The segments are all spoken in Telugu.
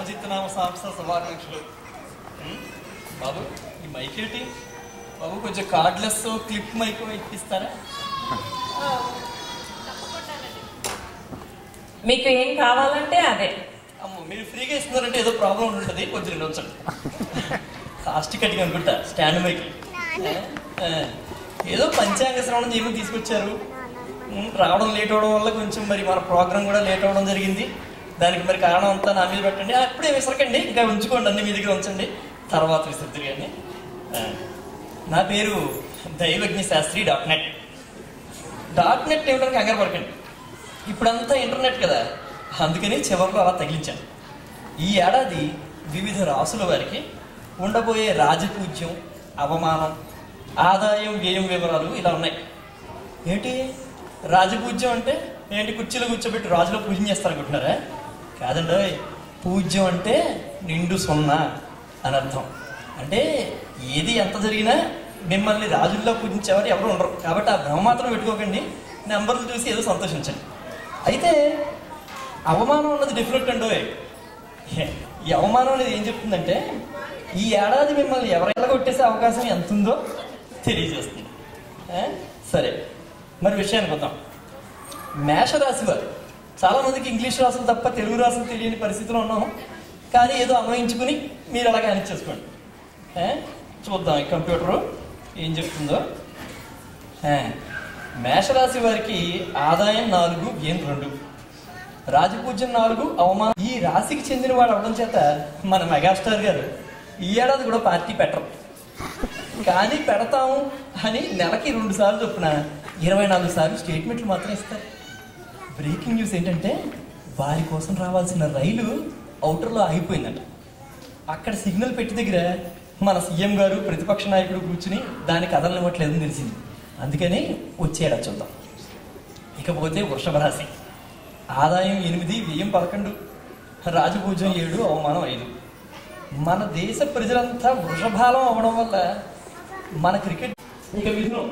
రామచిత్తనామ సంస్థ శుభాకాంక్షలు. బాబు ఈ మైక్ ఏంటి బాబు? కొంచెం కార్డ్లెస్ క్లిప్ మైక్ ఇప్పిస్తారా? మీకు ఏం కావాలంటే అదే. అమ్మ మీరు ఫ్రీగా ఇస్తున్నారంటే ఏదో ప్రాబ్లం ఉంటుంది, కొంచెం ఉంచండి. కాస్ట్ కట్టింగ్ అనుకుంటా స్టాండ్ మైక్. ఏదో పంచాంగ శ్రవణం ఏమో తీసుకొచ్చారు. రావడం లేట్ అవడం వల్ల కొంచెం మరి మన ప్రోగ్రామ్ కూడా లేట్ అవడం జరిగింది. దానికి మరి కారణం అంతా నా మీద పెట్టండి. అప్పుడే విసరకండి, ఇంకా ఉంచుకోండి, అన్ని మీ దగ్గర ఉంచండి, తర్వాత విసిరుతుంది. కానీ నా పేరు దైవజ్ఞ శాస్త్రి .net. .net ఏమిటో కంగారు పడకండి, ఇప్పుడంతా ఇంటర్నెట్ కదా, అందుకని చివరిలో అలా తగిలించాను. ఈ ఏడాది వివిధ రాసుల వారికి ఉండబోయే రాజపూజ్యం, అవమానం, ఆదాయం, వ్యయం వివరాలు ఇలా ఉన్నాయి. ఏంటి రాజపూజ్యం అంటే ఏంటి? కుర్చీలో కూర్చోబెట్టి రాజులో పూజన చేస్తారనుకుంటున్నారా? కాదండి, పూజ్యం అంటే నిండు సున్నా అని అర్థం. అంటే ఏది ఎంత జరిగినా మిమ్మల్ని రాజుల్లో పూజించేవారు ఎవరు ఉండరు. కాబట్టి ఆ భ్రమ మాత్రం పెట్టుకోకండి, నెంబర్లు చూసి ఏదో సంతోషించండి. అయితే అవమానం అన్నది డిఫరెంట్ అండి. ఈ అవమానం అనేది ఏం చెప్తుందంటే ఈ ఏడాది మిమ్మల్ని ఎవరైనా కొట్టేసే అవకాశం ఎంత ఉందో తెలియజేస్తుంది. సరే, మరి విషయానికి వద్దాం. మేషరాశి వారు చాలామందికి ఇంగ్లీష్ రాసులు తప్ప తెలుగు రాసులు తెలియని పరిస్థితిలో ఉన్నాం. కానీ ఏదో అన్వయించుకుని మీరు అలాగే అనిచ్చేసుకోండి. చూద్దాం ఈ కంప్యూటరు ఏం చెప్తుందో. మేషరాశి వారికి ఆదాయం 4, వ్యయం 2, రాజపూజ్యం 4, అవమానం. ఈ రాశికి చెందిన వాడు అవడం చేత మన మెగాస్టార్ గారు ఈ ఏడాది కూడా పార్టీ పెట్టరు. కానీ పెడతాము అని నెలకి 2 సార్లు చొప్పున 24 సార్లు స్టేట్మెంట్లు మాత్రం ఇస్తారు. బ్రేకింగ్ న్యూస్ ఏంటంటే వారి కోసం రావాల్సిన రైలు అవుటర్లో ఆగిపోయిందంట. అక్కడ సిగ్నల్ పెట్టి దగ్గర మన సీఎం గారు ప్రతిపక్ష నాయకుడు కూర్చుని దాన్ని కదలనివ్వట్లేదని తెలిసింది. అందుకని వచ్చేడా చూద్దాం. ఇకపోతే వృషభ రాశి ఆదాయం 8, వ్యయం 11, రాజపూజ్యం 7, అవమానం 5. మన దేశ ప్రజలంతా వృషభాలం అవ్వడం వల్ల మన క్రికెట్. ఇక మిథునం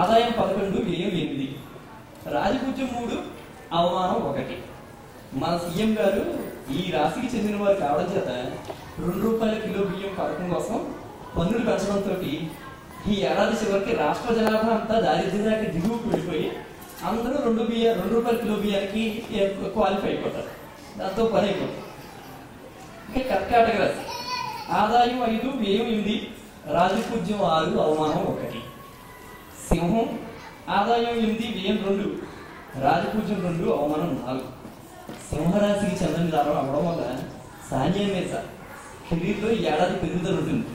ఆదాయం 11, వ్యయం 8, రాజపూజ్యం 3, అవమానం 1. మన సీఎం గారు ఈ రాశికి చెందిన వారు కావడం చేత ₹2 కిలో బియ్యం పథకం కోసం పన్నులు పెంచడంతో ఈ ఏడాది చివరికి రాష్ట్ర జనాభా అంతా దారిద్ర్యానికి దిగువకు వెళ్ళిపోయి అందరూ ₹2 కిలో బియ్యానికి క్వాలిఫై అయిపోతారు. దాంతో పని అయిపోతుంది. ఇంకా కర్కాటక రాశి ఆదాయం 5, వ్యయం 8, రాజపూజ్యం 6, అవమానం 1. సింహం ఆదాయం 8, వ్యయం 2, రాజపూజ్యం 2, అవమానం 4. సింహరాశికి చెందిన దారం అవ్వడం వల్ల సానియా మిర్జా కెరీర్లో ఈ ఏడాది పెరుగుదల ఉంటుంది.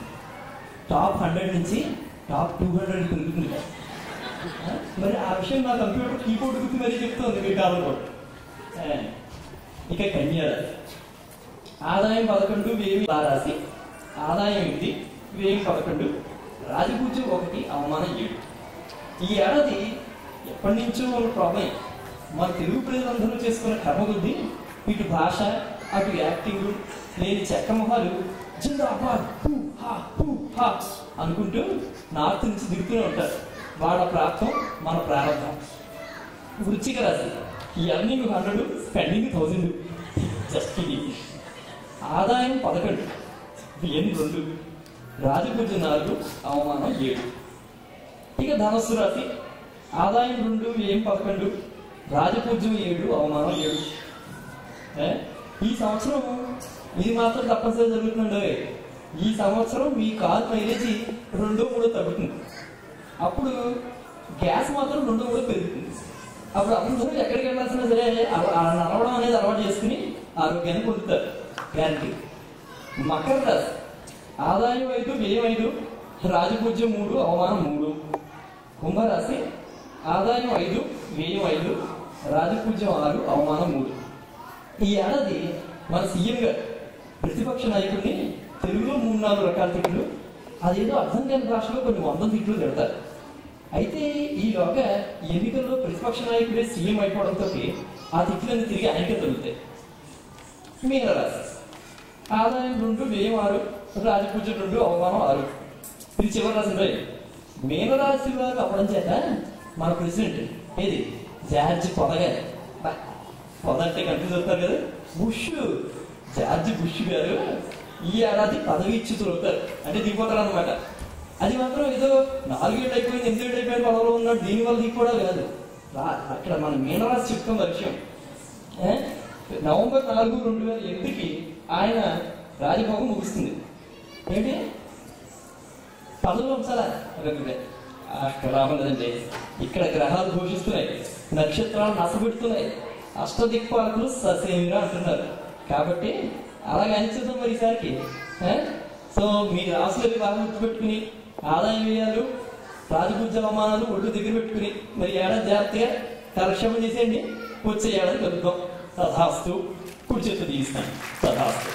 టాప్ 100 నుంచి టాప్ 200 పెరుగుతుంది. మరి ఆ విషయం నా కంప్యూటర్ కీబోర్డ్ గుర్తు మరీ చెప్తుంది మీరు కావాలన్నమాట. ఇక కన్యా రాశి ఆదాయం 11, వ్యయం. రాశి ఆదాయం 8, వ్యయం 11, రాజపూజ్యం 1, అవమానం 7. ఈ ఏడాది ఎప్పటి నుంచో ఉన్న ప్రాబ్లం మన తెలుగు ప్రజలందరూ చేసుకున్న కర్మ కొద్దీ ఇటు భాష అటు యాక్టింగ్ లేని చెక్క మొహాలు జిందాబాద్ అనుకుంటూ నార్త్ నుంచి దిగుతూనే ఉంటారు. వాళ్ళ ప్రాప్తం మన ప్రారంభం. వృశ్చిక రాశి ఎర్నింగ్ 100, స్పెండింగ్ 1000. జస్ట్ ఇది ఆదాయం 11, వ్యయం 2, రాజపూజ్యం 4, అవమానం 7. ఇక ధనస్సు రాశి ఆదాయం 2, వ్యయం 11, రాజపూజ్యం 7, అవమానం 7. ఈ సంవత్సరం ఇది మాత్రం తప్పనిసరి జరుగుతుందండి. ఈ సంవత్సరం మీ కారు మైలేజీ 2-3 తగ్గుతుంది. అప్పుడు గ్యాస్ మాత్రం 2-3 పెరుగుతుంది. అప్పుడు అందరూ ఎక్కడికి వెళ్ళాల్సినా సరే నడవడం అనేది అలవాటు చేసుకుని ఆరోగ్యాన్ని పొందుతారు, గ్యారంటీ. మకర రాశి ఆదాయం 5, వ్యయం 5, రాజపూజ్యం 3, అవమానం 3. కుంభరాశి ఆదాయం 5, వ్యయం 5, రాజపూజ్యం 6, అవమానం 3. ఈ ఏడాది మన సీఎం గారు ప్రతిపక్ష నాయకుడిని తెలుగులో 3-4 రకాల తిట్లు, అదేదో అర్థం కాని భాషలో కొన్ని 100 తిట్లు తిడతారు. అయితే ఈలోగా ఎన్నికల్లో ప్రతిపక్ష నాయకుడే సీఎం అయిపోవడంతో ఆ తిట్లన్నీ తిరిగి ఆయనకే తగులుతాయి. మీనరాశి ఆదాయం 2, వ్యయం 6, రాజపూజ్యం 2, అవమానం 6. ఇది చివరి రాశి. మీనరాశి వారు అవ్వడం చేత మన ప్రెసిడెంట్ ఏది జార్జ్ పొదగారు. పొద అంటే కన్ఫ్యూజ్ అవుతారు కదా. బుష్ జార్జ్ బుష్ గారు ఈ ఏడాది పదవీచ్యుతులు అవుతారు, అంటే దిగిపోతారు అనమాట. అది మాత్రం ఏదో 4 ఏళ్ళు అయిపోయింది 8 ఏళ్ళు అయిపోయిన పదవిలో ఉన్నాడు దీనివల్ల దిగిపోవడం కాదు. అక్కడ మన మీనరాశి చెప్తున్న విషయం. నవంబర్ 4, 2008కి ఆయన రాజభోగం ముగుస్తుంది. ఏంటి పదవులు అంశాలా అక్కడ రావలేదండి. ఇక్కడ గ్రహాలు ఘోషిస్తున్నాయి, నక్షత్రాలు నసపెడుతున్నాయి, అష్టదిక్పాలకులు ససేమిరా అంటున్నారు. కాబట్టి అలాగే అనిచేద్దాం మరి ఈసారికి. సో మీ రాసులకి బాగా గుర్తుపెట్టుకుని ఆదాయ వ్యయాలు రాజపూజ్య అవమానాలు ఒళ్ళు దగ్గర పెట్టుకుని మరి ఏడాది జాగ్రత్తగా కాలక్షేపం చేసేయండి. వచ్చే ఏడాది కలుద్దాం. తథాస్తు. కుడి చేతులు తీస్తాను. తథాస్తు.